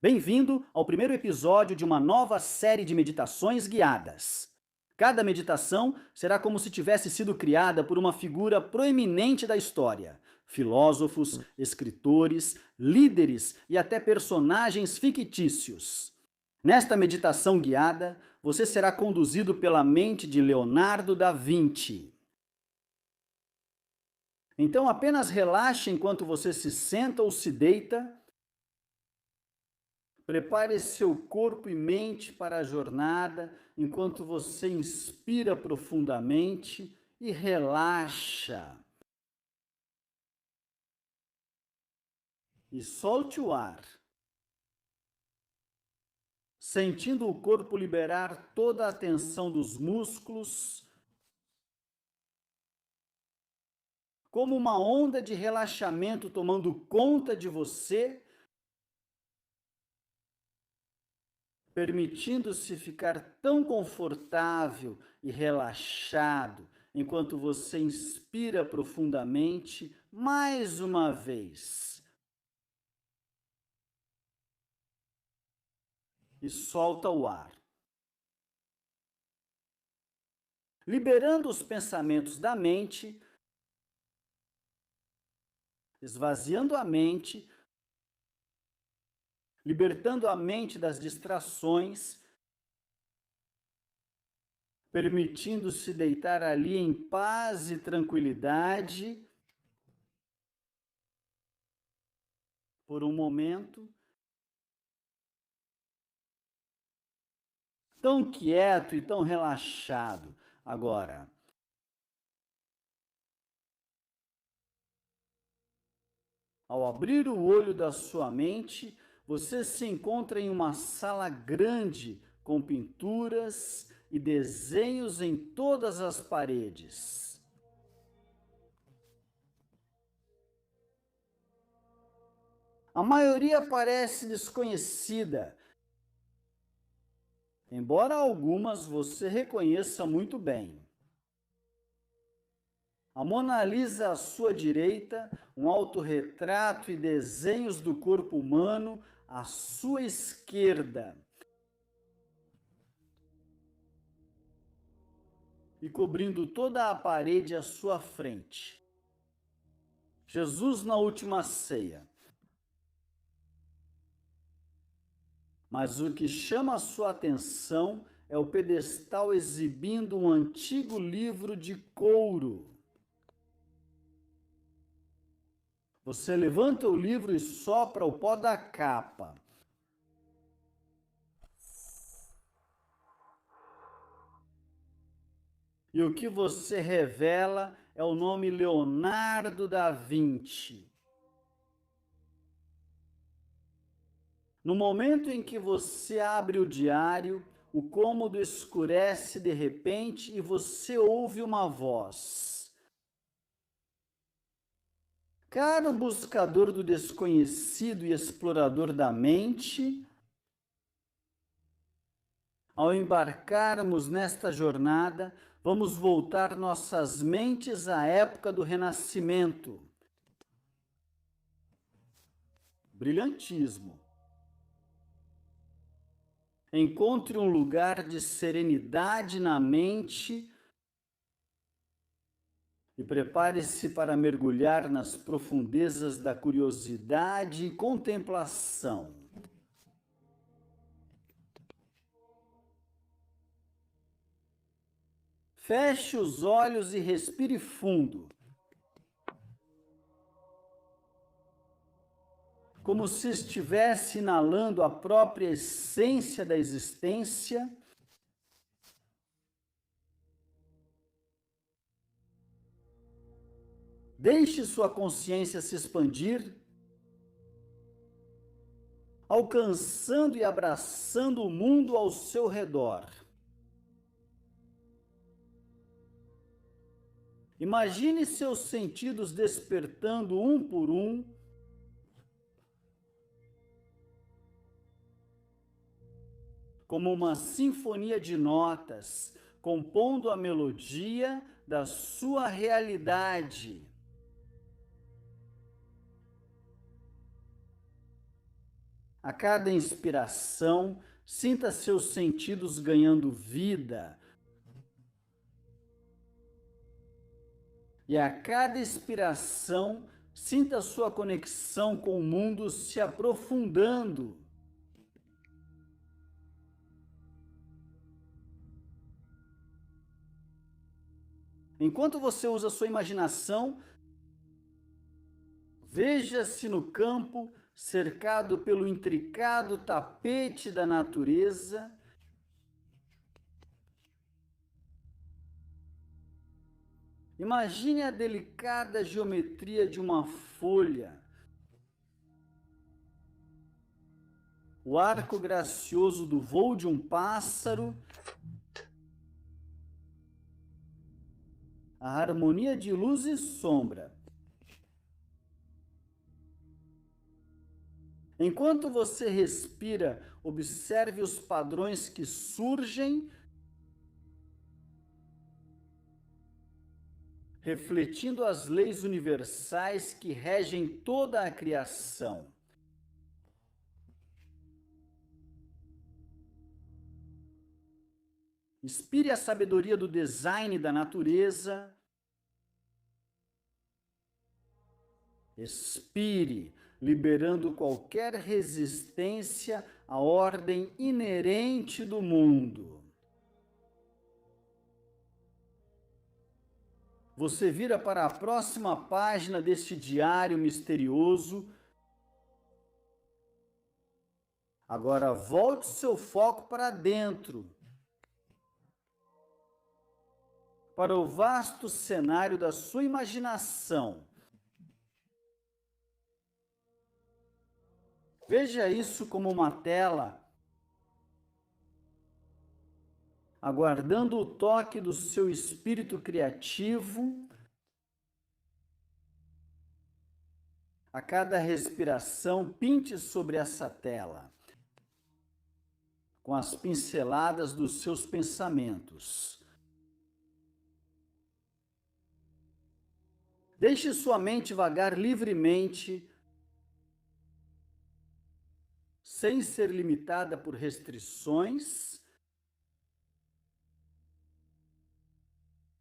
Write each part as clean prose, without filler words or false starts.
Bem-vindo ao primeiro episódio de uma nova série de meditações guiadas. Cada meditação será como se tivesse sido criada por uma figura proeminente da história: filósofos, escritores, líderes e até personagens fictícios. Nesta meditação guiada, você será conduzido pela mente de Leonardo da Vinci. Então apenas relaxe enquanto você se senta ou se deita. Prepare seu corpo e mente para a jornada enquanto você inspira profundamente e relaxa. E solte o ar, sentindo o corpo liberar toda a tensão dos músculos, como uma onda de relaxamento tomando conta de você, permitindo-se ficar tão confortável e relaxado enquanto você inspira profundamente mais uma vez. E solta o ar. Liberando os pensamentos da mente, esvaziando a mente, libertando a mente das distrações, permitindo-se deitar ali em paz e tranquilidade por um momento, tão quieto e tão relaxado. Agora, ao abrir o olho da sua mente, você se encontra em uma sala grande com pinturas e desenhos em todas as paredes. A maioria parece desconhecida, embora algumas você reconheça muito bem. A Mona Lisa à sua direita, um autorretrato e desenhos do corpo humano à sua esquerda. E cobrindo toda a parede à sua frente. Jesus na última ceia. Mas o que chama a sua atenção é o pedestal exibindo um antigo livro de couro. Você levanta o livro e sopra o pó da capa. E o que você revela é o nome Leonardo da Vinci. No momento em que você abre o diário, o cômodo escurece de repente e você ouve uma voz. Caro buscador do desconhecido e explorador da mente, ao embarcarmos nesta jornada, vamos voltar nossas mentes à época do Renascimento. Brilhantismo. Encontre um lugar de serenidade na mente e prepare-se para mergulhar nas profundezas da curiosidade e contemplação. Feche os olhos e respire fundo, como se estivesse inalando a própria essência da existência. Deixe sua consciência se expandir, alcançando e abraçando o mundo ao seu redor. Imagine seus sentidos despertando um por um, como uma sinfonia de notas, compondo a melodia da sua realidade. A cada inspiração, sinta seus sentidos ganhando vida. E a cada expiração, sinta sua conexão com o mundo se aprofundando. Enquanto você usa sua imaginação, veja-se no campo, cercado pelo intricado tapete da natureza. Imagine a delicada geometria de uma folha, o arco gracioso do voo de um pássaro, a harmonia de luz e sombra. Enquanto você respira, observe os padrões que surgem, refletindo as leis universais que regem toda a criação. Inspire a sabedoria do design da natureza. Expire, liberando qualquer resistência à ordem inerente do mundo. Você vira para a próxima página deste diário misterioso. Agora volte seu foco para dentro, para o vasto cenário da sua imaginação. Veja isso como uma tela, aguardando o toque do seu espírito criativo. A cada respiração, pinte sobre essa tela, com as pinceladas dos seus pensamentos. Deixe sua mente vagar livremente, sem ser limitada por restrições,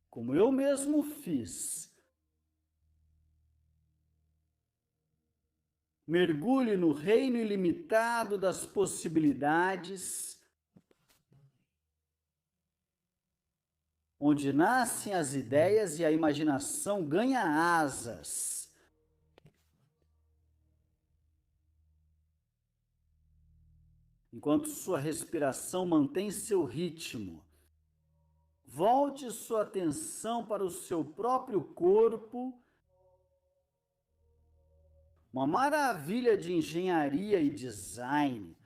como eu mesmo fiz. Mergulhe no reino ilimitado das possibilidades, onde nascem as ideias e a imaginação ganha asas. Enquanto sua respiração mantém seu ritmo, volte sua atenção para o seu próprio corpo, uma maravilha de engenharia e design.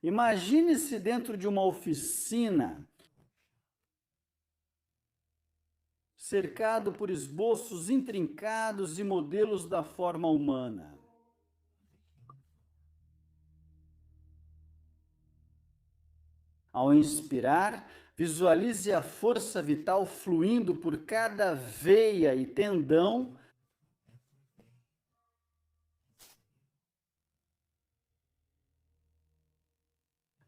Imagine-se dentro de uma oficina, cercado por esboços intrincados e modelos da forma humana. Ao inspirar, visualize a força vital fluindo por cada veia e tendão.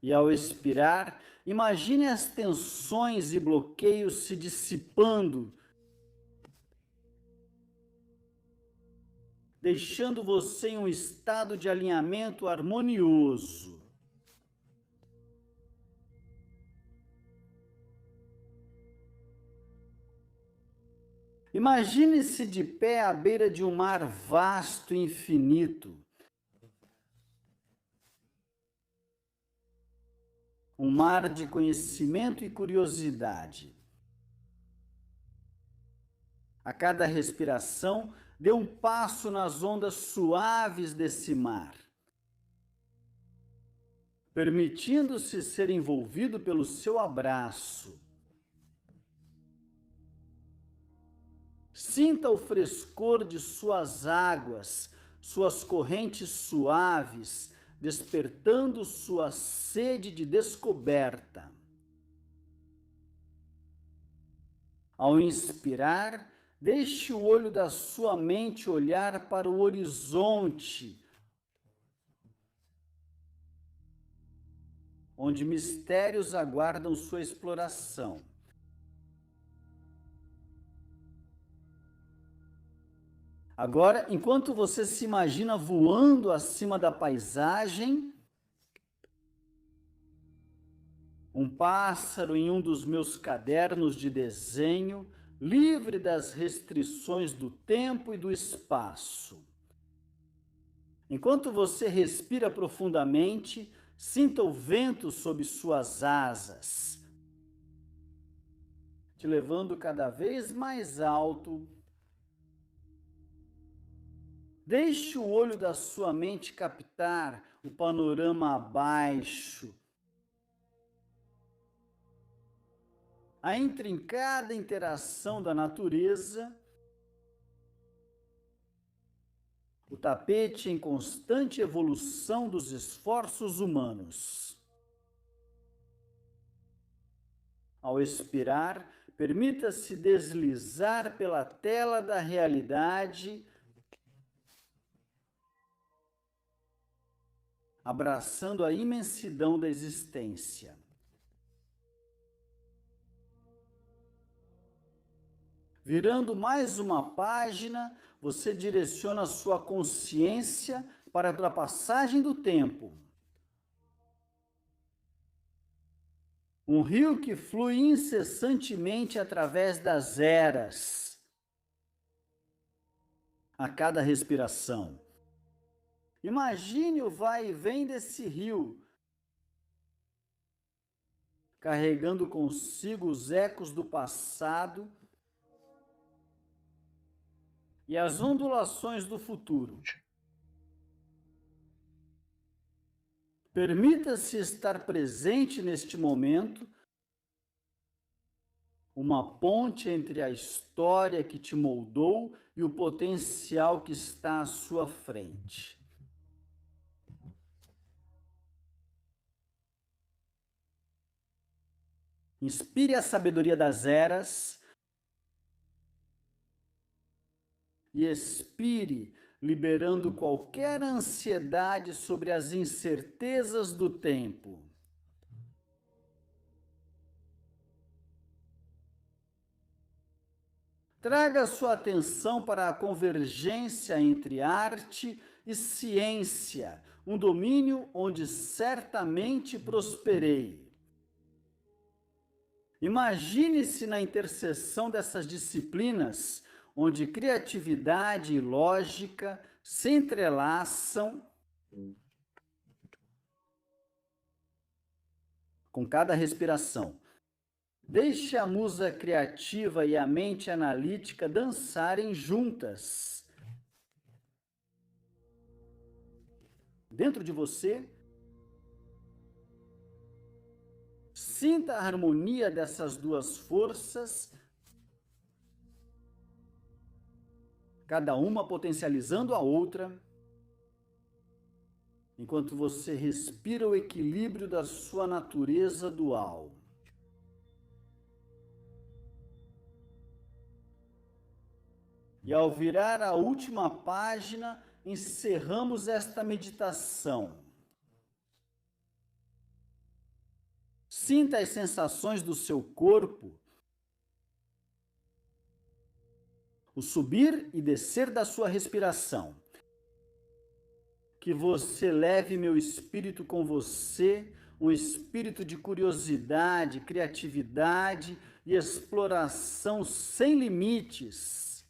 E ao expirar, imagine as tensões e bloqueios se dissipando, deixando você em um estado de alinhamento harmonioso. Imagine-se de pé à beira de um mar vasto e infinito. Um mar de conhecimento e curiosidade. A cada respiração, dê um passo nas ondas suaves desse mar, permitindo-se ser envolvido pelo seu abraço. Sinta o frescor de suas águas, suas correntes suaves, despertando sua sede de descoberta. Ao inspirar, Deixe o olho da sua mente olhar para o horizonte, onde mistérios aguardam sua exploração. Agora, enquanto você se imagina voando acima da paisagem, um pássaro em um dos meus cadernos de desenho, livre das restrições do tempo e do espaço. Enquanto você respira profundamente, sinta o vento sob suas asas, te levando cada vez mais alto. Deixe o olho da sua mente captar o panorama abaixo, a intrincada interação da natureza, o tapete em constante evolução dos esforços humanos. Ao expirar, permita-se deslizar pela tela da realidade, abraçando a imensidão da existência. Virando mais uma página, você direciona sua consciência para a ultrapassagem do tempo. Um rio que flui incessantemente através das eras. A cada respiração. Imagine o vai e vem desse rio, carregando consigo os ecos do passado e as ondulações do futuro. Permita-se estar presente neste momento, uma ponte entre a história que te moldou e o potencial que está à sua frente. Inspire a sabedoria das eras e expire, liberando qualquer ansiedade sobre as incertezas do tempo. Traga sua atenção para a convergência entre arte e ciência, um domínio onde certamente prosperei. Imagine-se na interseção dessas disciplinas, onde criatividade e lógica se entrelaçam. Com cada respiração, deixe a musa criativa e a mente analítica dançarem juntas. Dentro de você, sinta a harmonia dessas duas forças, cada uma potencializando a outra, enquanto você respira o equilíbrio da sua natureza dual. E ao virar a última página, encerramos esta meditação. Sinta as sensações do seu corpo, o subir e descer da sua respiração. Que você leve meu espírito com você, um espírito de curiosidade, criatividade e exploração sem limites.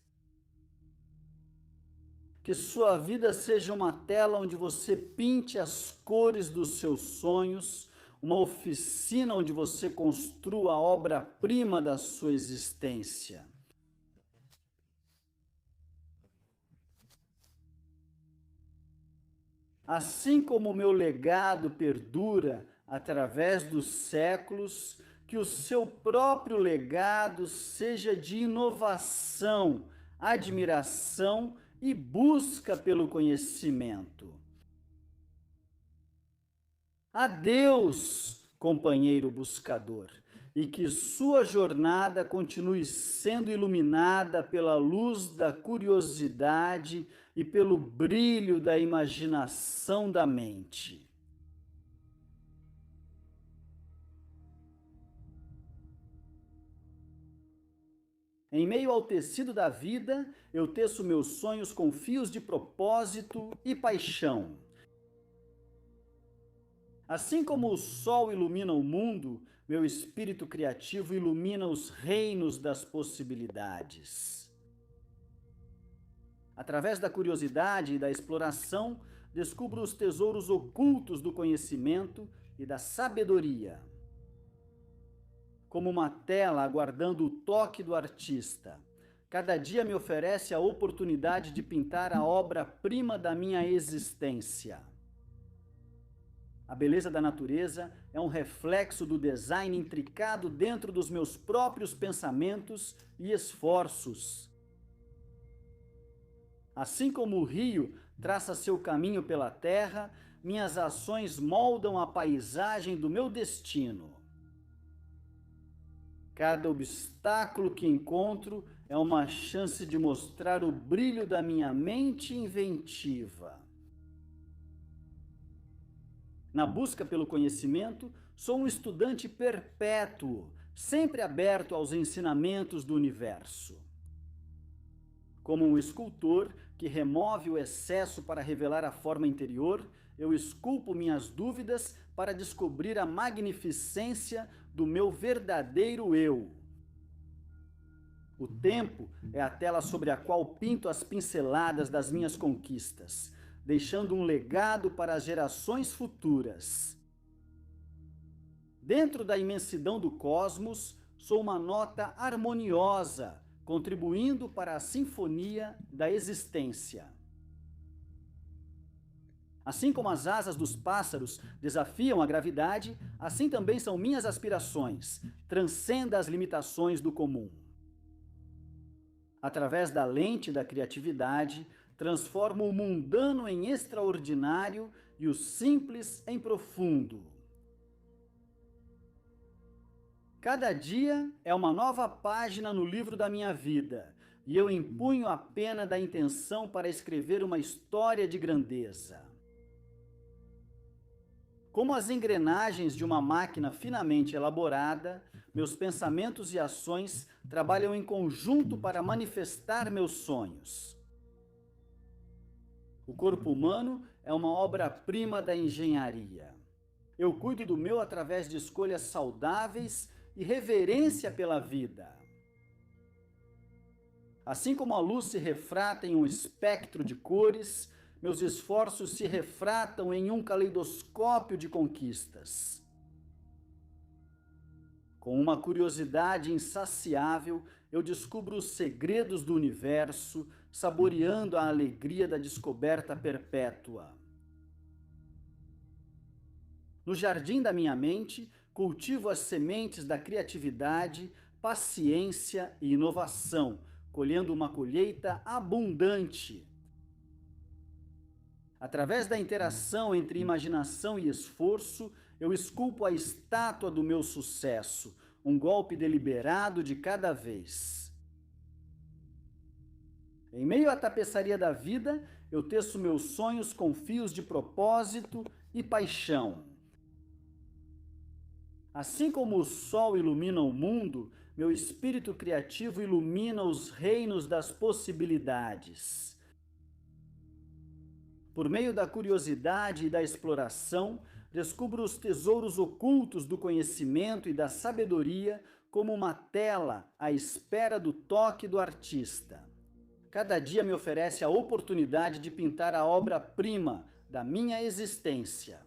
Que sua vida seja uma tela onde você pinte as cores dos seus sonhos, uma oficina onde você construa a obra-prima da sua existência. Assim como o meu legado perdura através dos séculos, que o seu próprio legado seja de inovação, admiração e busca pelo conhecimento. Adeus, companheiro buscador. e que sua jornada continue sendo iluminada pela luz da curiosidade e pelo brilho da imaginação da mente. Em meio ao tecido da vida, eu teço meus sonhos com fios de propósito e paixão. Assim como o sol ilumina o mundo, meu espírito criativo ilumina os reinos das possibilidades. Através da curiosidade e da exploração, descubro os tesouros ocultos do conhecimento e da sabedoria. Como uma tela aguardando o toque do artista, cada dia me oferece a oportunidade de pintar a obra-prima da minha existência. A beleza da natureza é um reflexo do design intricado dentro dos meus próprios pensamentos e esforços. Assim como o rio traça seu caminho pela terra, minhas ações moldam a paisagem do meu destino. Cada obstáculo que encontro é uma chance de mostrar o brilho da minha mente inventiva. Na busca pelo conhecimento, sou um estudante perpétuo, sempre aberto aos ensinamentos do universo. Como um escultor que remove o excesso para revelar a forma interior, eu esculpo minhas dúvidas para descobrir a magnificência do meu verdadeiro eu. O tempo é a tela sobre a qual pinto as pinceladas das minhas conquistas, deixando um legado para as gerações futuras. Dentro da imensidão do cosmos, sou uma nota harmoniosa, contribuindo para a sinfonia da existência. Assim como as asas dos pássaros desafiam a gravidade, assim também são minhas aspirações, transcenda as limitações do comum. Através da lente da criatividade, transformo o mundano em extraordinário e o simples em profundo. Cada dia é uma nova página no livro da minha vida, e eu empunho a pena da intenção para escrever uma história de grandeza. Como as engrenagens de uma máquina finamente elaborada, meus pensamentos e ações trabalham em conjunto para manifestar meus sonhos. O corpo humano é uma obra-prima da engenharia. Eu cuido do meu através de escolhas saudáveis e reverência pela vida. Assim como a luz se refrata em um espectro de cores, meus esforços se refratam em um caleidoscópio de conquistas. Com uma curiosidade insaciável, eu descubro os segredos do universo, saboreando a alegria da descoberta perpétua. No jardim da minha mente, cultivo as sementes da criatividade, paciência e inovação, colhendo uma colheita abundante. Através da interação entre imaginação e esforço, eu esculpo a estátua do meu sucesso, um golpe deliberado de cada vez. Em meio à tapeçaria da vida, eu teço meus sonhos com fios de propósito e paixão. Assim como o sol ilumina o mundo, meu espírito criativo ilumina os reinos das possibilidades. Por meio da curiosidade e da exploração, descubro os tesouros ocultos do conhecimento e da sabedoria como uma tela à espera do toque do artista. Cada dia me oferece a oportunidade de pintar a obra-prima da minha existência.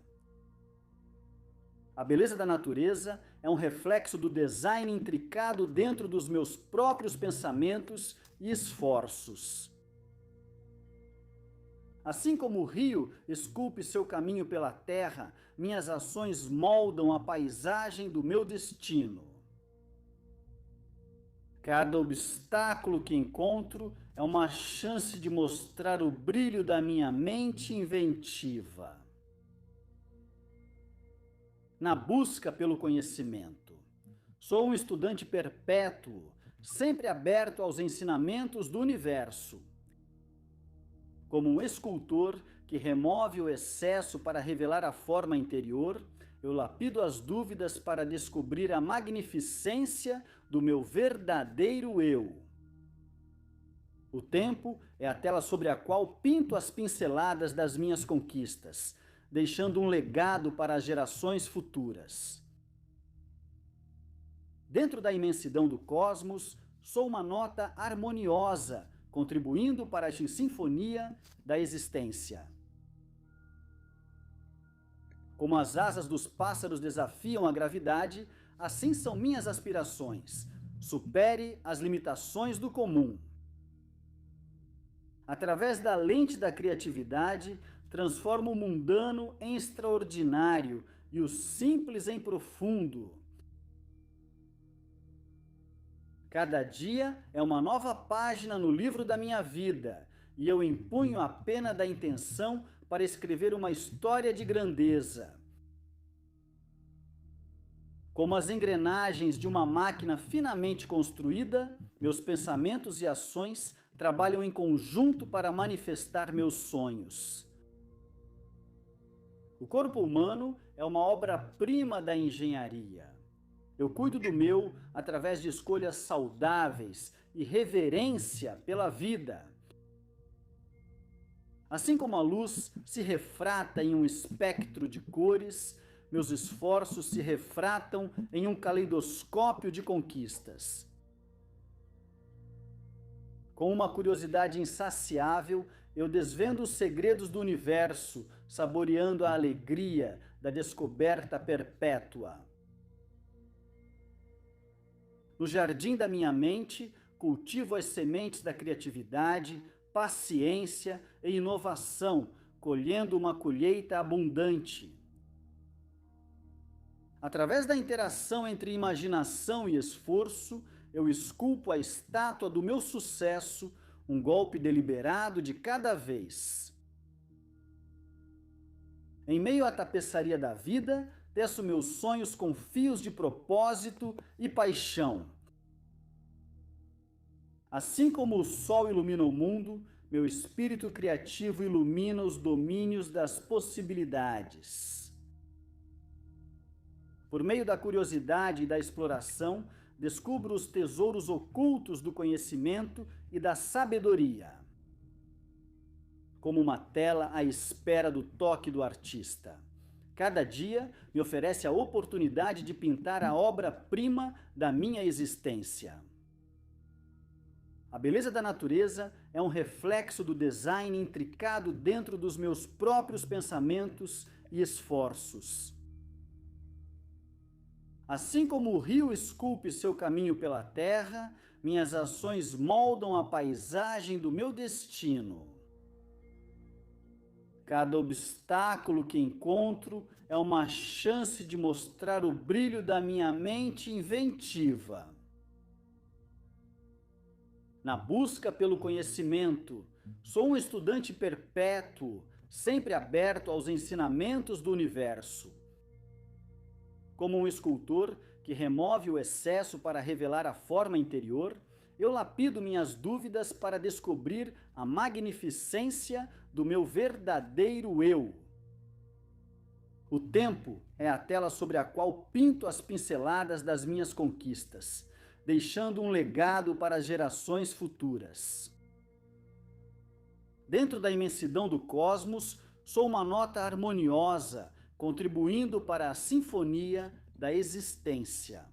A beleza da natureza é um reflexo do design intricado dentro dos meus próprios pensamentos e esforços. Assim como o rio esculpe seu caminho pela terra, minhas ações moldam a paisagem do meu destino. Cada obstáculo que encontro é uma chance de mostrar o brilho da minha mente inventiva. Na busca pelo conhecimento, Sou um estudante perpétuo, sempre aberto aos ensinamentos do universo. Como um escultor que remove o excesso para revelar a forma interior, eu lapido as dúvidas para descobrir a magnificência do meu verdadeiro eu. O tempo é a tela sobre a qual pinto as pinceladas das minhas conquistas, deixando um legado para as gerações futuras. Dentro da imensidão do cosmos, sou uma nota harmoniosa, contribuindo para a sinfonia da existência. Como as asas dos pássaros desafiam a gravidade, assim são minhas aspirações. Supere as limitações do comum. Através da lente da criatividade, transformo o mundano em extraordinário e o simples em profundo. Cada dia é uma nova página no livro da minha vida, e eu empunho a pena da intenção para escrever uma história de grandeza. Como as engrenagens de uma máquina finamente construída, meus pensamentos e ações trabalham em conjunto para manifestar meus sonhos. O corpo humano é uma obra-prima da engenharia. Eu cuido do meu através de escolhas saudáveis e reverência pela vida. Assim como a luz se refrata em um espectro de cores, meus esforços se refratam em um caleidoscópio de conquistas. Com uma curiosidade insaciável, eu desvendo os segredos do universo, saboreando a alegria da descoberta perpétua. No jardim da minha mente, cultivo as sementes da criatividade, paciência e inovação, colhendo uma colheita abundante. Através da interação entre imaginação e esforço, eu esculpo a estátua do meu sucesso, um golpe deliberado de cada vez. Em meio à tapeçaria da vida, teço meus sonhos com fios de propósito e paixão. Assim como o sol ilumina o mundo, meu espírito criativo ilumina os domínios das possibilidades. Por meio da curiosidade e da exploração, descubro os tesouros ocultos do conhecimento e da sabedoria. Como uma tela à espera do toque do artista. Cada dia me oferece a oportunidade de pintar a obra-prima da minha existência. A beleza da natureza é um reflexo do design intricado dentro dos meus próprios pensamentos e esforços. Assim como o rio esculpe seu caminho pela terra, minhas ações moldam a paisagem do meu destino. Cada obstáculo que encontro é uma chance de mostrar o brilho da minha mente inventiva. Na busca pelo conhecimento, sou um estudante perpétuo, sempre aberto aos ensinamentos do universo. Como um escultor que remove o excesso para revelar a forma interior, eu lapido minhas dúvidas para descobrir a magnificência do meu verdadeiro eu. O tempo é a tela sobre a qual pinto as pinceladas das minhas conquistas, deixando um legado para as gerações futuras. Dentro da imensidão do cosmos, sou uma nota harmoniosa, contribuindo para a sinfonia da existência.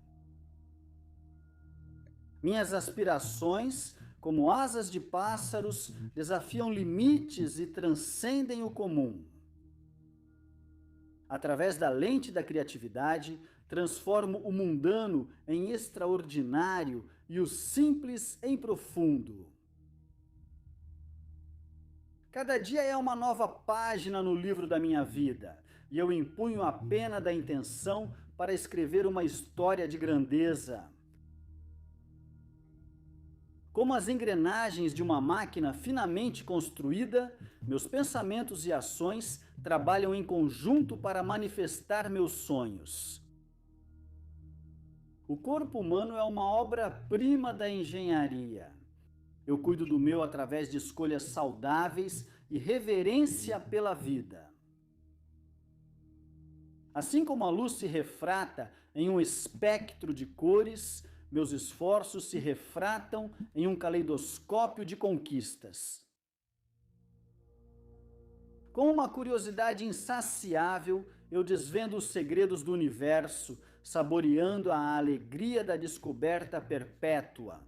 Minhas aspirações, como asas de pássaros, desafiam limites e transcendem o comum. Através da lente da criatividade, transformo o mundano em extraordinário e o simples em profundo. Cada dia é uma nova página no livro da minha vida, e eu empunho a pena da intenção para escrever uma história de grandeza. Como as engrenagens de uma máquina finamente construída, meus pensamentos e ações trabalham em conjunto para manifestar meus sonhos. O corpo humano é uma obra-prima da engenharia. Eu cuido do meu através de escolhas saudáveis e reverência pela vida. Assim como a luz se refrata em um espectro de cores, meus esforços se refratam em um caleidoscópio de conquistas. Com uma curiosidade insaciável, eu desvendo os segredos do universo, saboreando a alegria da descoberta perpétua.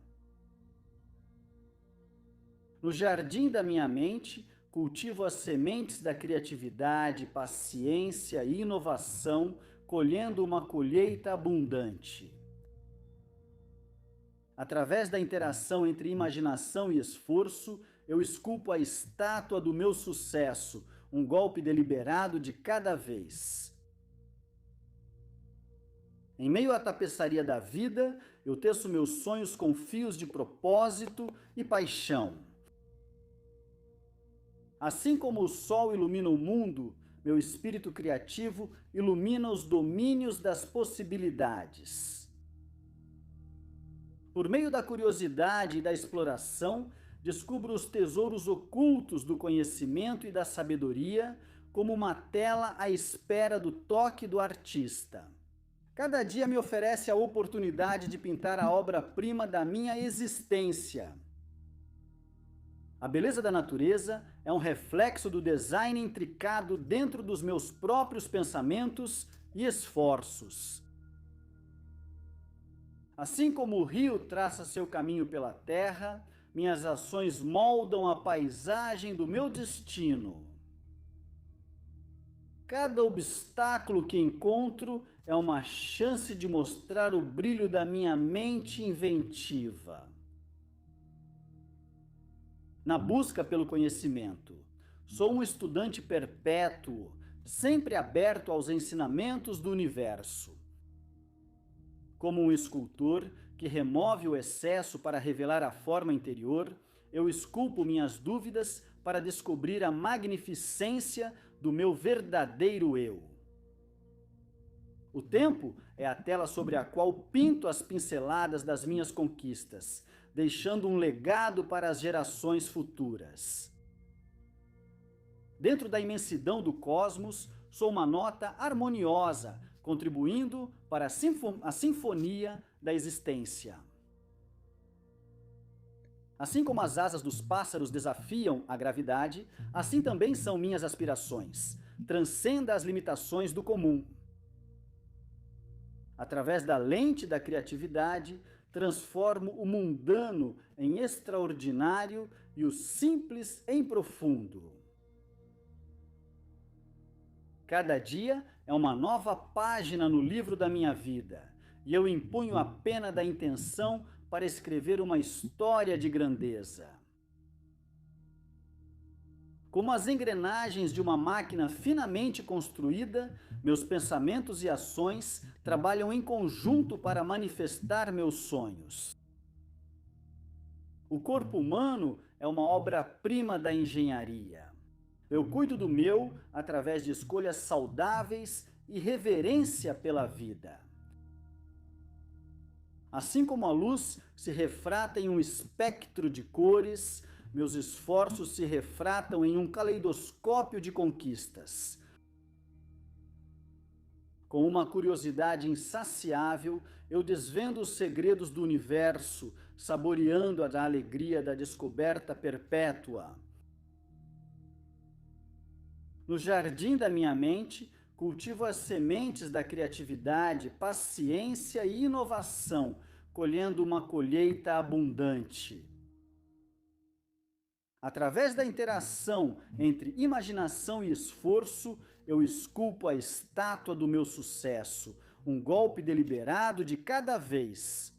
No jardim da minha mente, cultivo as sementes da criatividade, paciência e inovação, colhendo uma colheita abundante. Através da interação entre imaginação e esforço, eu esculpo a estátua do meu sucesso, um golpe deliberado de cada vez. Em meio à tapeçaria da vida, eu teço meus sonhos com fios de propósito e paixão. Assim como o sol ilumina o mundo, meu espírito criativo ilumina os domínios das possibilidades. Por meio da curiosidade e da exploração, descubro os tesouros ocultos do conhecimento e da sabedoria, como uma tela à espera do toque do artista. Cada dia me oferece a oportunidade de pintar a obra-prima da minha existência. A beleza da natureza é um reflexo do design intricado dentro dos meus próprios pensamentos e esforços. Assim como o rio traça seu caminho pela terra, minhas ações moldam a paisagem do meu destino. Cada obstáculo que encontro é uma chance de mostrar o brilho da minha mente inventiva. Na busca pelo conhecimento, sou um estudante perpétuo, sempre aberto aos ensinamentos do universo. Como um escultor que remove o excesso para revelar a forma interior, eu esculpo minhas dúvidas para descobrir a magnificência do meu verdadeiro eu. O tempo é a tela sobre a qual pinto as pinceladas das minhas conquistas, deixando um legado para as gerações futuras. Dentro da imensidão do cosmos, sou uma nota harmoniosa, contribuindo para a sinfonia da existência. Assim como as asas dos pássaros desafiam a gravidade, assim também são minhas aspirações. Transcenda as limitações do comum. Através da lente da criatividade, transformo o mundano em extraordinário e o simples em profundo. Cada dia é uma nova página no livro da minha vida, e eu empunho a pena da intenção para escrever uma história de grandeza. Como as engrenagens de uma máquina finamente construída, meus pensamentos e ações trabalham em conjunto para manifestar meus sonhos. O corpo humano é uma obra-prima da engenharia. Eu cuido do meu através de escolhas saudáveis e reverência pela vida. Assim como a luz se refrata em um espectro de cores, meus esforços se refratam em um caleidoscópio de conquistas. Com uma curiosidade insaciável, eu desvendo os segredos do universo, saboreando a alegria da descoberta perpétua. No jardim da minha mente, cultivo as sementes da criatividade, paciência e inovação, colhendo uma colheita abundante. Através da interação entre imaginação e esforço, eu esculpo a estátua do meu sucesso, um golpe deliberado de cada vez.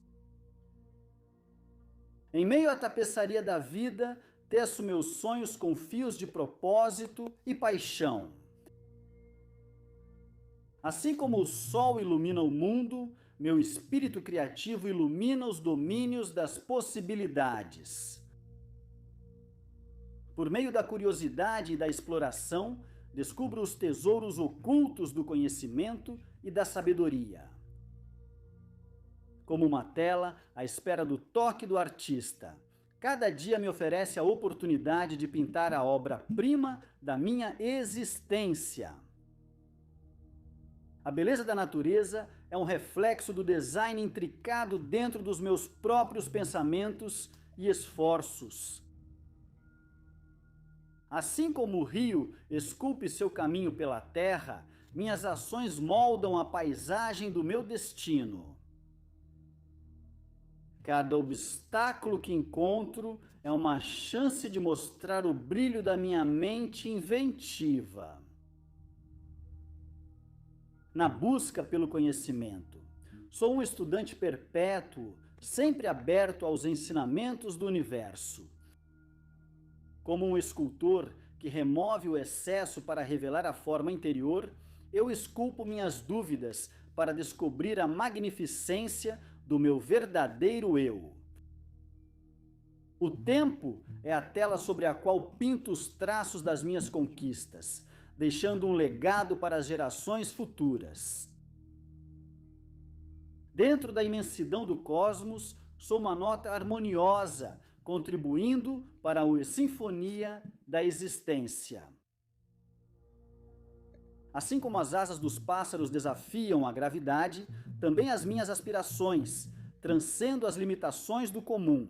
Em meio à tapeçaria da vida, teço meus sonhos com fios de propósito e paixão. Assim como o sol ilumina o mundo, meu espírito criativo ilumina os domínios das possibilidades. Por meio da curiosidade e da exploração, descubro os tesouros ocultos do conhecimento e da sabedoria. como uma tela à espera do toque do artista. Cada dia me oferece a oportunidade de pintar a obra-prima da minha existência. A beleza da natureza é um reflexo do design intricado dentro dos meus próprios pensamentos e esforços. Assim como o rio esculpe seu caminho pela terra, minhas ações moldam a paisagem do meu destino. Cada obstáculo que encontro é uma chance de mostrar o brilho da minha mente inventiva. Na busca pelo conhecimento, sou um estudante perpétuo, sempre aberto aos ensinamentos do universo. Como um escultor que remove o excesso para revelar a forma interior, eu esculpo minhas dúvidas para descobrir a magnificência do meu verdadeiro eu. O tempo é a tela sobre a qual pinto os traços das minhas conquistas, deixando um legado para as gerações futuras. Dentro da imensidão do cosmos, sou uma nota harmoniosa, contribuindo para a sinfonia da existência. Assim como as asas dos pássaros desafiam a gravidade, também as minhas aspirações transcendem as limitações do comum.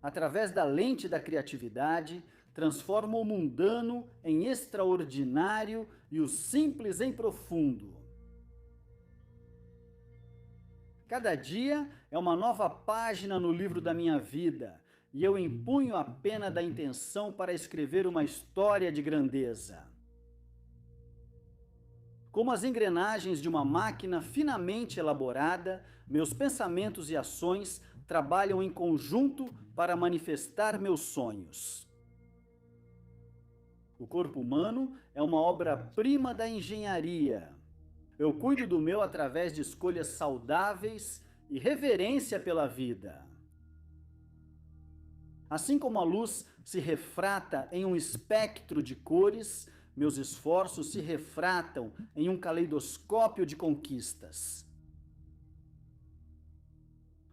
Através da lente da criatividade, transformo o mundano em extraordinário e o simples em profundo. Cada dia é uma nova página no livro da minha vida, e eu empunho a pena da intenção para escrever uma história de grandeza. Como as engrenagens de uma máquina finamente elaborada, meus pensamentos e ações trabalham em conjunto para manifestar meus sonhos. O corpo humano é uma obra-prima da engenharia. Eu cuido do meu através de escolhas saudáveis e reverência pela vida. Assim como a luz se refrata em um espectro de cores, meus esforços se refratam em um caleidoscópio de conquistas.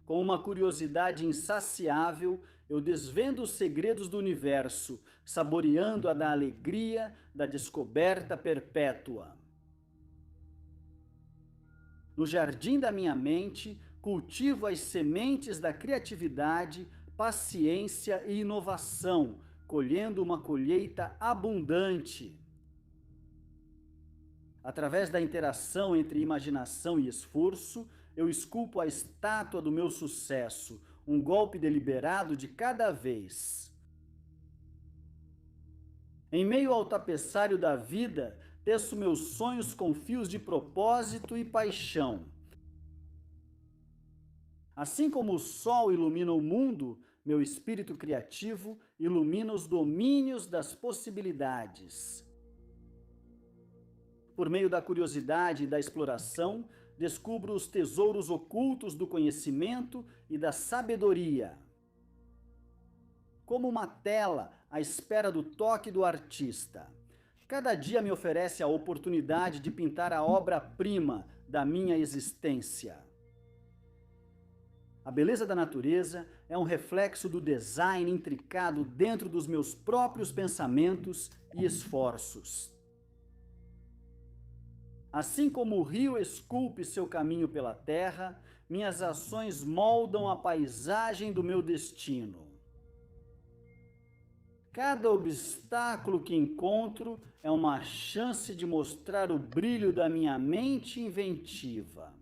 Com uma curiosidade insaciável, eu desvendo os segredos do universo, saboreando a da alegria da descoberta perpétua. No jardim da minha mente, cultivo as sementes da criatividade, paciência e inovação, colhendo uma colheita abundante. Através da interação entre imaginação e esforço, eu esculpo a estátua do meu sucesso, um golpe deliberado de cada vez. Em meio ao tapeçário da vida, teço meus sonhos com fios de propósito e paixão. Assim como o sol ilumina o mundo, meu espírito criativo ilumina os domínios das possibilidades. Por meio da curiosidade e da exploração, descubro os tesouros ocultos do conhecimento e da sabedoria. Como uma tela à espera do toque do artista, cada dia me oferece a oportunidade de pintar a obra-prima da minha existência. A beleza da natureza é um reflexo do design intricado dentro dos meus próprios pensamentos e esforços. Assim como o rio esculpe seu caminho pela terra, minhas ações moldam a paisagem do meu destino. Cada obstáculo que encontro é uma chance de mostrar o brilho da minha mente inventiva.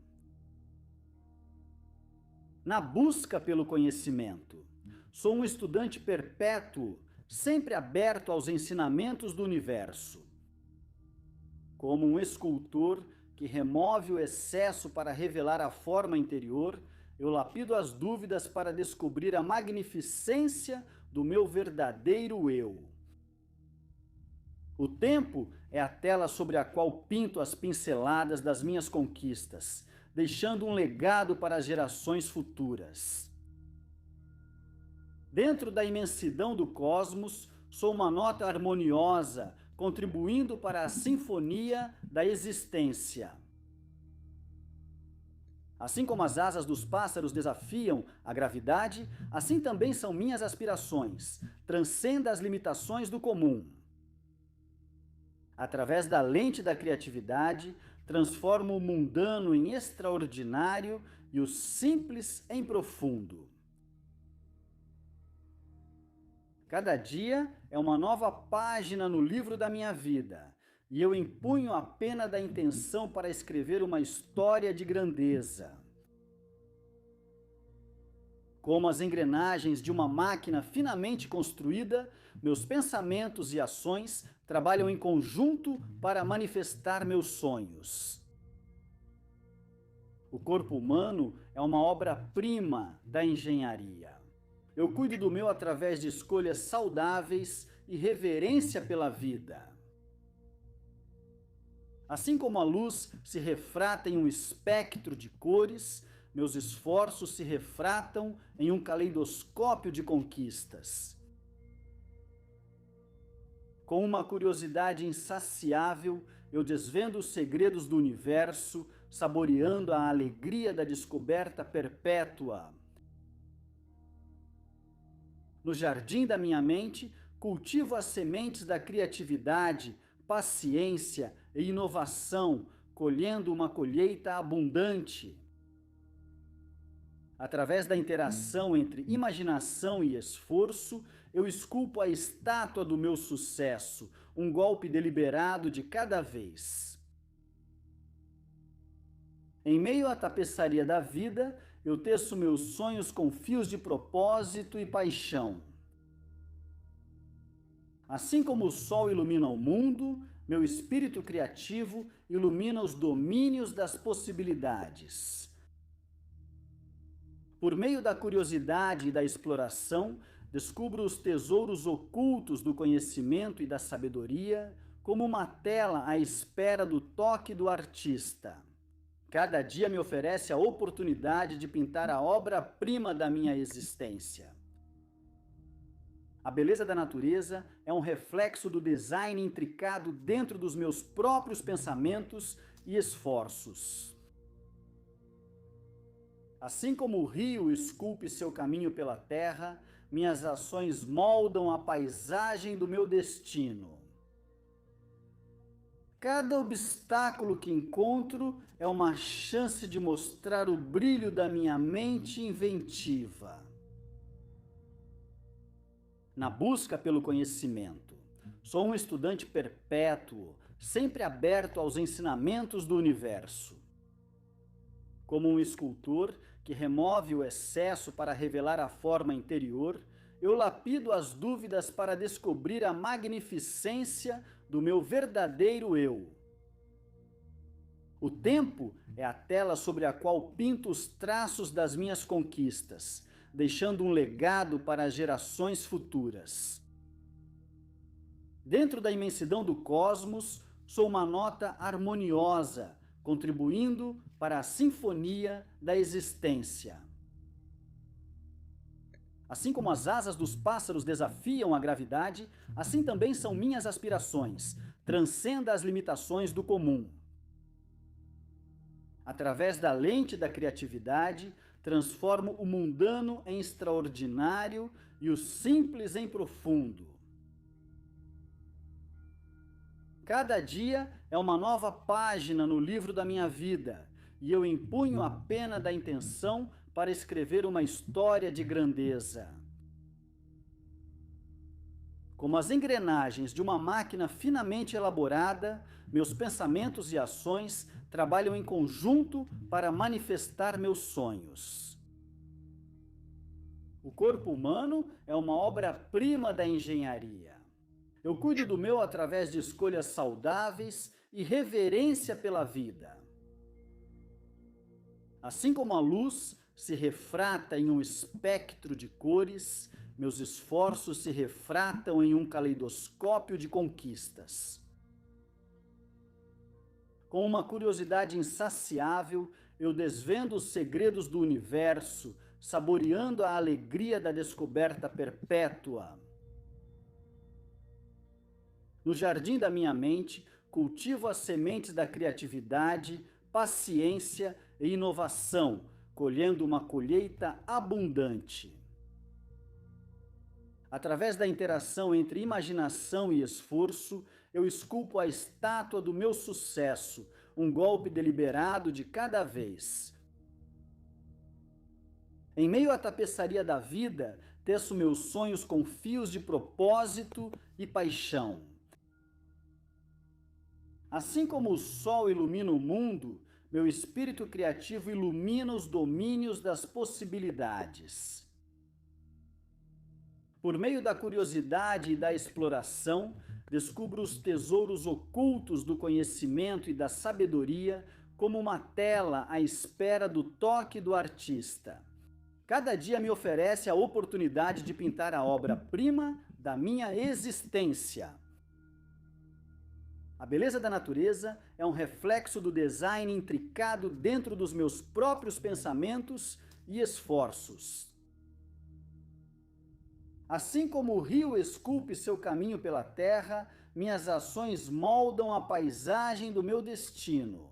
Na busca pelo conhecimento, sou um estudante perpétuo, sempre aberto aos ensinamentos do universo. Como um escultor que remove o excesso para revelar a forma interior, eu lapido as dúvidas para descobrir a magnificência do meu verdadeiro eu. O tempo é a tela sobre a qual pinto as pinceladas das minhas conquistas, deixando um legado para as gerações futuras. Dentro da imensidão do cosmos, sou uma nota harmoniosa, contribuindo para a sinfonia da existência. Assim como as asas dos pássaros desafiam a gravidade, assim também são minhas aspirações. Transcenda as limitações do comum. Através da lente da criatividade, transformo o mundano em extraordinário e o simples em profundo. Cada dia é uma nova página no livro da minha vida, e eu empunho a pena da intenção para escrever uma história de grandeza. Como as engrenagens de uma máquina finamente construída, meus pensamentos e ações trabalham em conjunto para manifestar meus sonhos. O corpo humano é uma obra-prima da engenharia. Eu cuido do meu através de escolhas saudáveis e reverência pela vida. Assim como a luz se refrata em um espectro de cores, meus esforços se refratam em um caleidoscópio de conquistas. Com uma curiosidade insaciável, eu desvendo os segredos do universo, saboreando a alegria da descoberta perpétua. No jardim da minha mente, cultivo as sementes da criatividade, paciência e inovação, colhendo uma colheita abundante. Através da interação entre imaginação e esforço, eu esculpo a estátua do meu sucesso, um golpe deliberado de cada vez. Em meio à tapeçaria da vida, eu teço meus sonhos com fios de propósito e paixão. Assim como o sol ilumina o mundo, meu espírito criativo ilumina os domínios das possibilidades. Por meio da curiosidade e da exploração, descubro os tesouros ocultos do conhecimento e da sabedoria, como uma tela à espera do toque do artista. Cada dia me oferece a oportunidade de pintar a obra-prima da minha existência. A beleza da natureza é um reflexo do design intricado dentro dos meus próprios pensamentos e esforços. Assim como o rio esculpe seu caminho pela terra, minhas ações moldam a paisagem do meu destino. Cada obstáculo que encontro é uma chance de mostrar o brilho da minha mente inventiva. Na busca pelo conhecimento, sou um estudante perpétuo, sempre aberto aos ensinamentos do universo. Como um escultor que remove o excesso para revelar a forma interior, eu lapido as dúvidas para descobrir a magnificência do meu verdadeiro eu. O tempo é a tela sobre a qual pinto os traços das minhas conquistas, deixando um legado para as gerações futuras. Dentro da imensidão do cosmos, sou uma nota harmoniosa, contribuindo para a sinfonia da existência. Assim como as asas dos pássaros desafiam a gravidade, assim também são minhas aspirações. Transcenda as limitações do comum. Através da lente da criatividade, transformo o mundano em extraordinário e o simples em profundo. Cada dia é uma nova página no livro da minha vida, e eu empunho a pena da intenção para escrever uma história de grandeza. Como as engrenagens de uma máquina finamente elaborada, meus pensamentos e ações trabalham em conjunto para manifestar meus sonhos. O corpo humano é uma obra-prima da engenharia. Eu cuido do meu através de escolhas saudáveis e reverência pela vida. Assim como a luz se refrata em um espectro de cores, meus esforços se refratam em um caleidoscópio de conquistas. Com uma curiosidade insaciável, eu desvendo os segredos do universo, saboreando a alegria da descoberta perpétua. No jardim da minha mente, cultivo as sementes da criatividade, paciência e inovação, colhendo uma colheita abundante. Através da interação entre imaginação e esforço, eu esculpo a estátua do meu sucesso, um golpe deliberado de cada vez. Em meio à tapeçaria da vida, teço meus sonhos com fios de propósito e paixão. Assim como o sol ilumina o mundo, meu espírito criativo ilumina os domínios das possibilidades. Por meio da curiosidade e da exploração, descubro os tesouros ocultos do conhecimento e da sabedoria como uma tela à espera do toque do artista. Cada dia me oferece a oportunidade de pintar a obra-prima da minha existência. A beleza da natureza é um reflexo do design intricado dentro dos meus próprios pensamentos e esforços. Assim como o rio esculpe seu caminho pela terra, minhas ações moldam a paisagem do meu destino.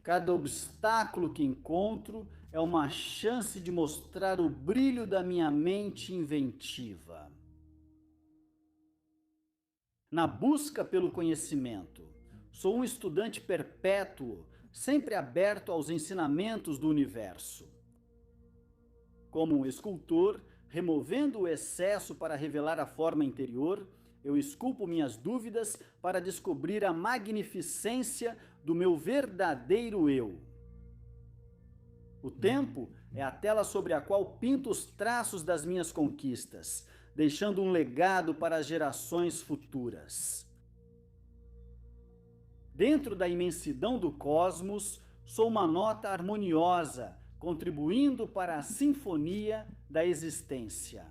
Cada obstáculo que encontro é uma chance de mostrar o brilho da minha mente inventiva. Na busca pelo conhecimento, sou um estudante perpétuo, sempre aberto aos ensinamentos do universo. Como um escultor, removendo o excesso para revelar a forma interior, eu esculpo minhas dúvidas para descobrir a magnificência do meu verdadeiro eu. O tempo é a tela sobre a qual pinto os traços das minhas conquistas, deixando um legado para as gerações futuras. Dentro da imensidão do cosmos, sou uma nota harmoniosa, contribuindo para a sinfonia da existência.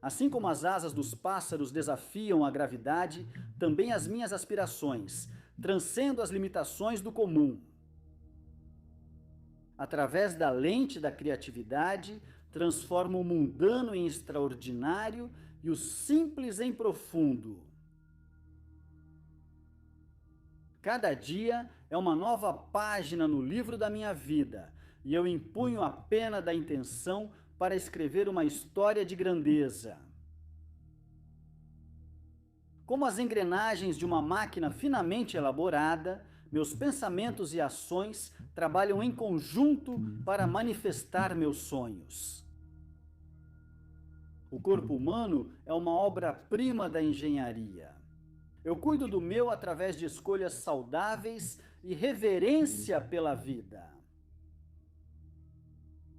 Assim como as asas dos pássaros desafiam a gravidade, também as minhas aspirações transcendem as limitações do comum. Através da lente da criatividade, transformo o mundano em extraordinário e o simples em profundo. Cada dia é uma nova página no livro da minha vida, e eu empunho a pena da intenção para escrever uma história de grandeza. Como as engrenagens de uma máquina finamente elaborada, meus pensamentos e ações trabalham em conjunto para manifestar meus sonhos. O corpo humano é uma obra-prima da engenharia. Eu cuido do meu através de escolhas saudáveis e reverência pela vida.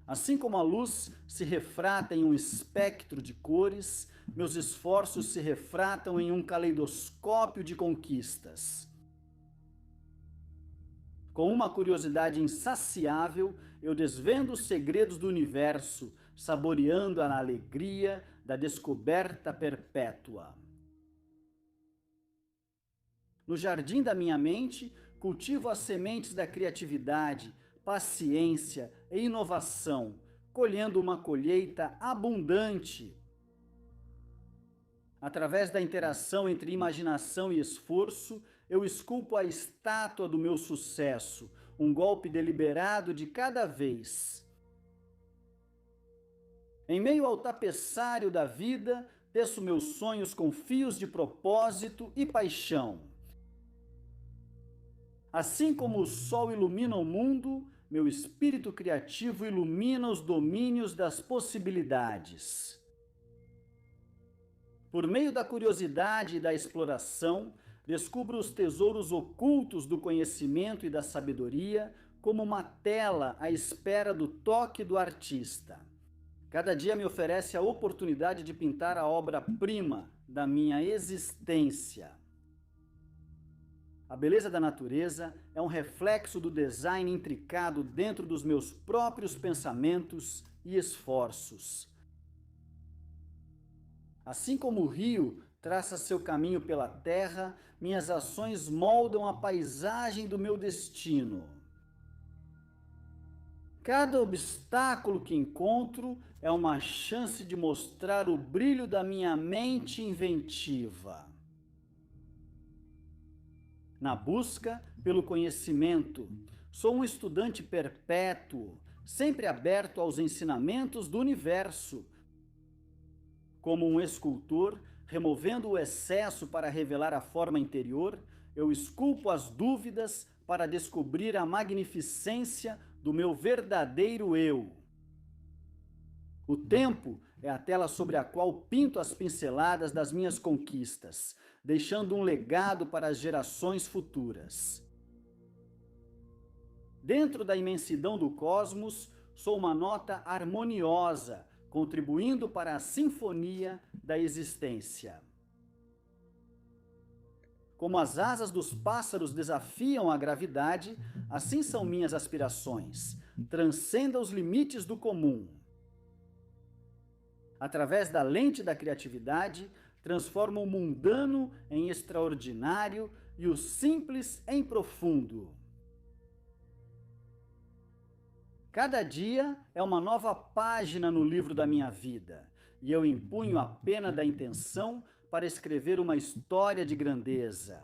Assim como a luz se refrata em um espectro de cores, meus esforços se refratam em um caleidoscópio de conquistas. Com uma curiosidade insaciável, eu desvendo os segredos do universo, saboreando a alegria da descoberta perpétua. No jardim da minha mente, cultivo as sementes da criatividade, paciência e inovação, colhendo uma colheita abundante. Através da interação entre imaginação e esforço, eu esculpo a estátua do meu sucesso, um golpe deliberado de cada vez. Em meio ao tapeçário da vida, teço meus sonhos com fios de propósito e paixão. Assim como o sol ilumina o mundo, meu espírito criativo ilumina os domínios das possibilidades. Por meio da curiosidade e da exploração, descubro os tesouros ocultos do conhecimento e da sabedoria como uma tela à espera do toque do artista. Cada dia me oferece a oportunidade de pintar a obra-prima da minha existência. A beleza da natureza é um reflexo do design intricado dentro dos meus próprios pensamentos e esforços. Assim como o rio traça seu caminho pela terra, minhas ações moldam a paisagem do meu destino. Cada obstáculo que encontro é uma chance de mostrar o brilho da minha mente inventiva. Na busca pelo conhecimento, sou um estudante perpétuo, sempre aberto aos ensinamentos do universo. Como um escultor, removendo o excesso para revelar a forma interior, eu esculpo as dúvidas para descobrir a magnificência do meu verdadeiro eu. O tempo é a tela sobre a qual pinto as pinceladas das minhas conquistas, deixando um legado para as gerações futuras. Dentro da imensidão do cosmos, sou uma nota harmoniosa, contribuindo para a sinfonia da existência. Como as asas dos pássaros desafiam a gravidade, assim são minhas aspirações. Transcenda os limites do comum. Através da lente da criatividade, transformo o mundano em extraordinário e o simples em profundo. Cada dia é uma nova página no livro da minha vida, e eu empunho a pena da intenção para escrever uma história de grandeza.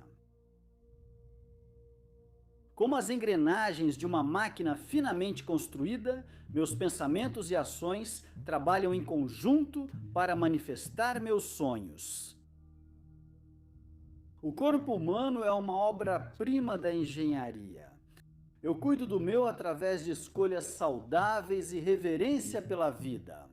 Como as engrenagens de uma máquina finamente construída, meus pensamentos e ações trabalham em conjunto para manifestar meus sonhos. O corpo humano é uma obra-prima da engenharia. Eu cuido do meu através de escolhas saudáveis e reverência pela vida.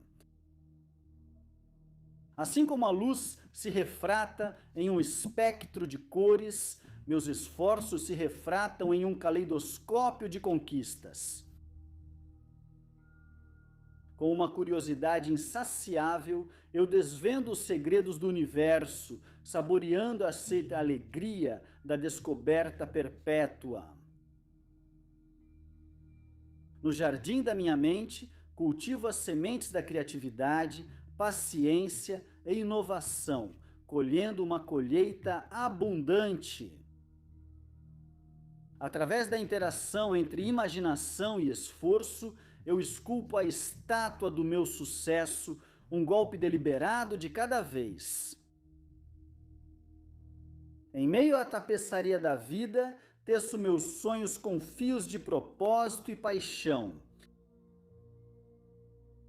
Assim como a luz se refrata em um espectro de cores, meus esforços se refratam em um caleidoscópio de conquistas. Com uma curiosidade insaciável, eu desvendo os segredos do universo, saboreando a alegria da descoberta perpétua. No jardim da minha mente, cultivo as sementes da criatividade, paciência e inovação, colhendo uma colheita abundante. Através da interação entre imaginação e esforço, eu esculpo a estátua do meu sucesso, um golpe deliberado de cada vez. Em meio à tapeçaria da vida, teço meus sonhos com fios de propósito e paixão.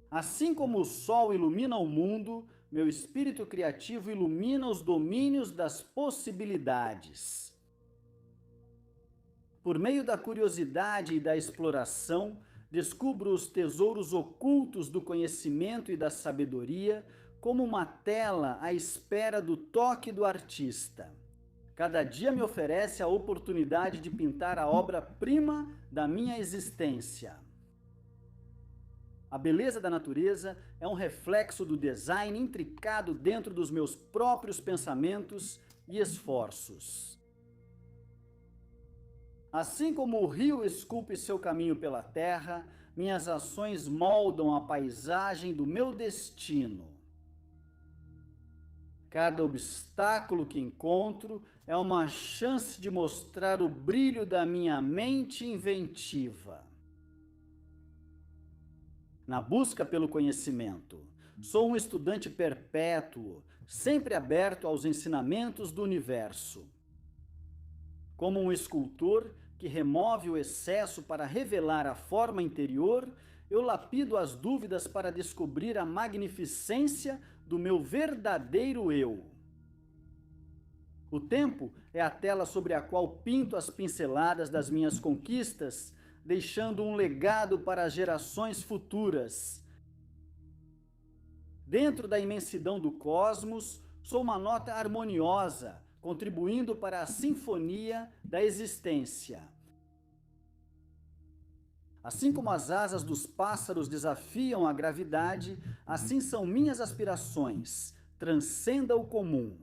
Assim como o sol ilumina o mundo, meu espírito criativo ilumina os domínios das possibilidades. Por meio da curiosidade e da exploração, descubro os tesouros ocultos do conhecimento e da sabedoria, como uma tela à espera do toque do artista. Cada dia me oferece a oportunidade de pintar a obra-prima da minha existência. A beleza da natureza é um reflexo do design intricado dentro dos meus próprios pensamentos e esforços. Assim como o rio esculpe seu caminho pela terra, minhas ações moldam a paisagem do meu destino. Cada obstáculo que encontro é uma chance de mostrar o brilho da minha mente inventiva. Na busca pelo conhecimento, sou um estudante perpétuo, sempre aberto aos ensinamentos do universo. Como um escultor que remove o excesso para revelar a forma interior, eu lapido as dúvidas para descobrir a magnificência do meu verdadeiro eu. O tempo é a tela sobre a qual pinto as pinceladas das minhas conquistas, deixando um legado para as gerações futuras. Dentro da imensidão do cosmos, sou uma nota harmoniosa, contribuindo para a sinfonia da existência. Assim como as asas dos pássaros desafiam a gravidade, assim são minhas aspirações. Transcenda o comum.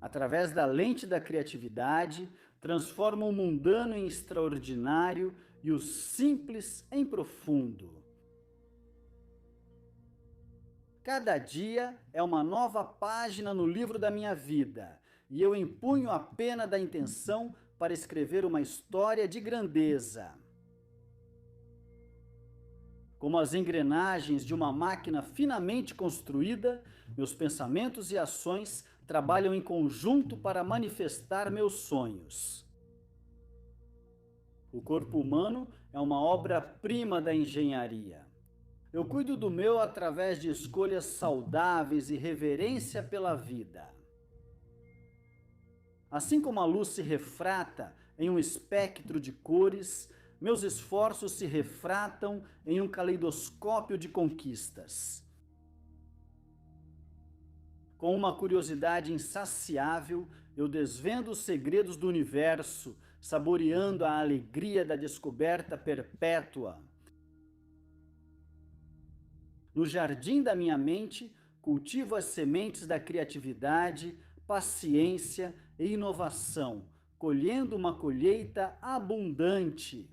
Através da lente da criatividade, transformo o mundano em extraordinário e o simples em profundo. Cada dia é uma nova página no livro da minha vida, e eu empunho a pena da intenção para escrever uma história de grandeza. Como as engrenagens de uma máquina finamente construída, meus pensamentos e ações trabalham em conjunto para manifestar meus sonhos. O corpo humano é uma obra-prima da engenharia. Eu cuido do meu através de escolhas saudáveis e reverência pela vida. Assim como a luz se refrata em um espectro de cores, meus esforços se refratam em um caleidoscópio de conquistas. Com uma curiosidade insaciável, eu desvendo os segredos do universo, saboreando a alegria da descoberta perpétua. No jardim da minha mente, cultivo as sementes da criatividade, paciência e inovação, colhendo uma colheita abundante.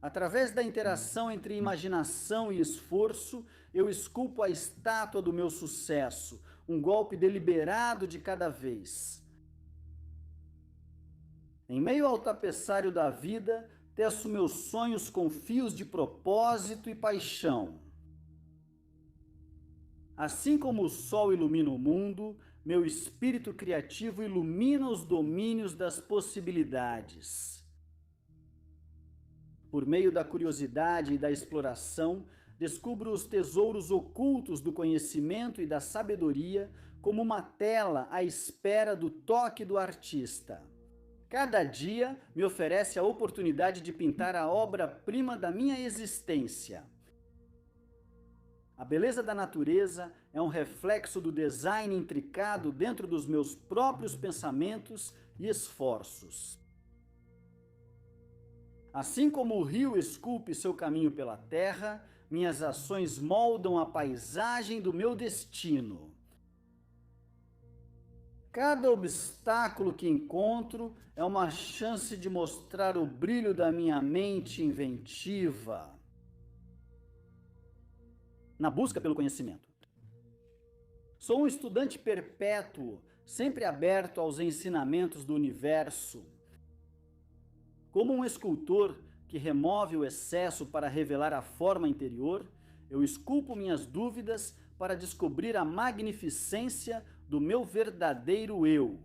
Através da interação entre imaginação e esforço, eu esculpo a estátua do meu sucesso, um golpe deliberado de cada vez. Em meio ao tapeçário da vida, teço meus sonhos com fios de propósito e paixão. Assim como o sol ilumina o mundo, meu espírito criativo ilumina os domínios das possibilidades. Por meio da curiosidade e da exploração, descubro os tesouros ocultos do conhecimento e da sabedoria como uma tela à espera do toque do artista. Cada dia me oferece a oportunidade de pintar a obra-prima da minha existência. A beleza da natureza é um reflexo do design intricado dentro dos meus próprios pensamentos e esforços. Assim como o rio esculpe seu caminho pela terra, minhas ações moldam a paisagem do meu destino. Cada obstáculo que encontro é uma chance de mostrar o brilho da minha mente inventiva. Na busca pelo conhecimento. Sou um estudante perpétuo, sempre aberto aos ensinamentos do universo. Como um escultor que remove o excesso para revelar a forma interior, eu esculpo minhas dúvidas para descobrir a magnificência do meu verdadeiro eu.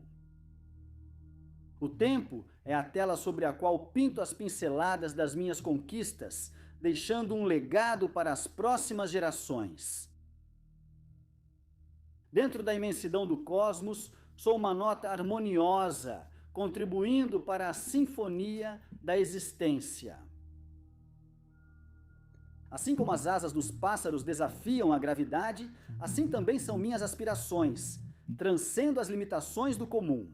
O tempo é a tela sobre a qual pinto as pinceladas das minhas conquistas, deixando um legado para as próximas gerações. Dentro da imensidão do cosmos, sou uma nota harmoniosa, contribuindo para a sinfonia da existência. Assim como as asas dos pássaros desafiam a gravidade, assim também são minhas aspirações, transcendo as limitações do comum.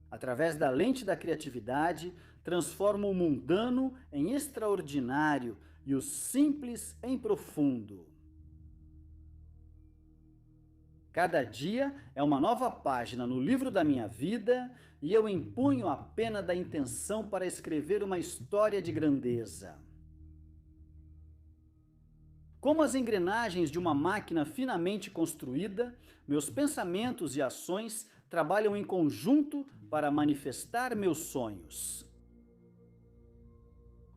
Através da lente da criatividade, transformo o mundano em extraordinário e o simples em profundo. Cada dia é uma nova página no livro da minha vida e eu empunho a pena da intenção para escrever uma história de grandeza. Como as engrenagens de uma máquina finamente construída, meus pensamentos e ações trabalham em conjunto para manifestar meus sonhos.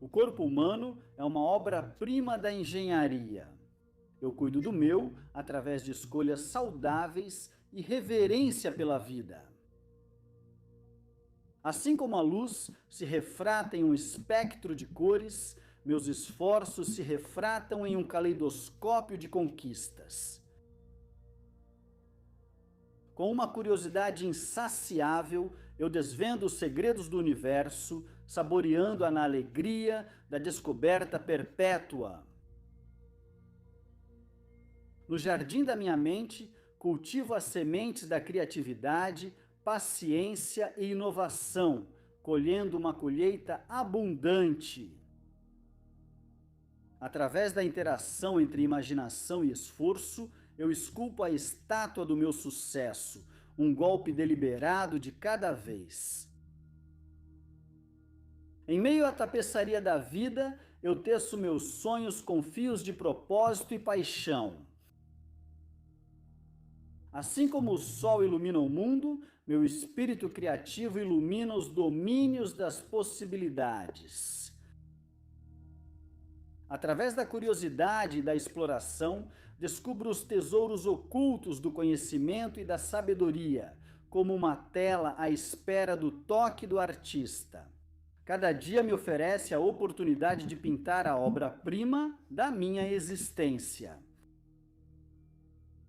O corpo humano é uma obra-prima da engenharia. Eu cuido do meu através de escolhas saudáveis e reverência pela vida. Assim como a luz se refrata em um espectro de cores, meus esforços se refratam em um caleidoscópio de conquistas. Com uma curiosidade insaciável, eu desvendo os segredos do universo, saboreando-a na alegria da descoberta perpétua. No jardim da minha mente, cultivo as sementes da criatividade, paciência e inovação, colhendo uma colheita abundante. Através da interação entre imaginação e esforço, eu esculpo a estátua do meu sucesso, um golpe deliberado de cada vez. Em meio à tapeçaria da vida, eu teço meus sonhos com fios de propósito e paixão. Assim como o sol ilumina o mundo, meu espírito criativo ilumina os domínios das possibilidades. Através da curiosidade e da exploração, descubro os tesouros ocultos do conhecimento e da sabedoria, como uma tela à espera do toque do artista. Cada dia me oferece a oportunidade de pintar a obra-prima da minha existência.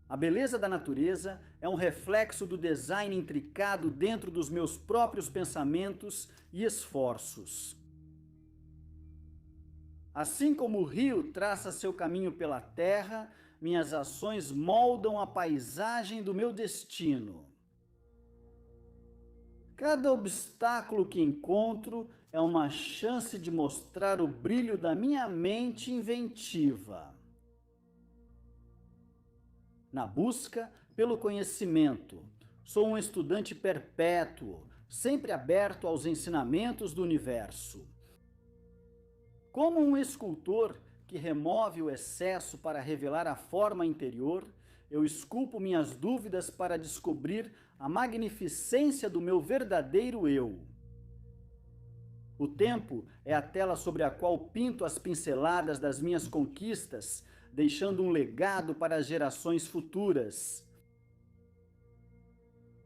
A beleza da natureza é um reflexo do design intricado dentro dos meus próprios pensamentos e esforços. Assim como o rio traça seu caminho pela terra, minhas ações moldam a paisagem do meu destino. Cada obstáculo que encontro é uma chance de mostrar o brilho da minha mente inventiva. Na busca pelo conhecimento, sou um estudante perpétuo, sempre aberto aos ensinamentos do universo. Como um escultor que remove o excesso para revelar a forma interior, eu esculpo minhas dúvidas para descobrir a magnificência do meu verdadeiro eu. O tempo é a tela sobre a qual pinto as pinceladas das minhas conquistas, deixando um legado para as gerações futuras.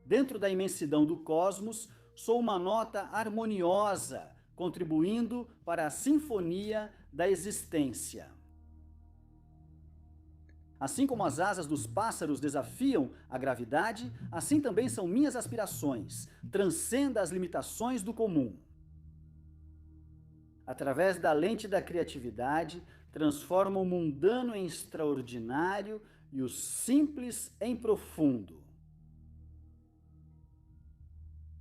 Dentro da imensidão do cosmos, sou uma nota harmoniosa, contribuindo para a sinfonia da existência. Assim como as asas dos pássaros desafiam a gravidade, assim também são minhas aspirações, transcenda as limitações do comum. Através da lente da criatividade, transforma o mundano em extraordinário e o simples em profundo.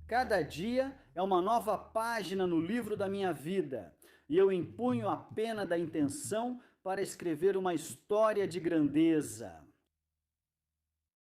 Cada dia é uma nova página no livro da minha vida, e eu empunho a pena da intenção para escrever uma história de grandeza.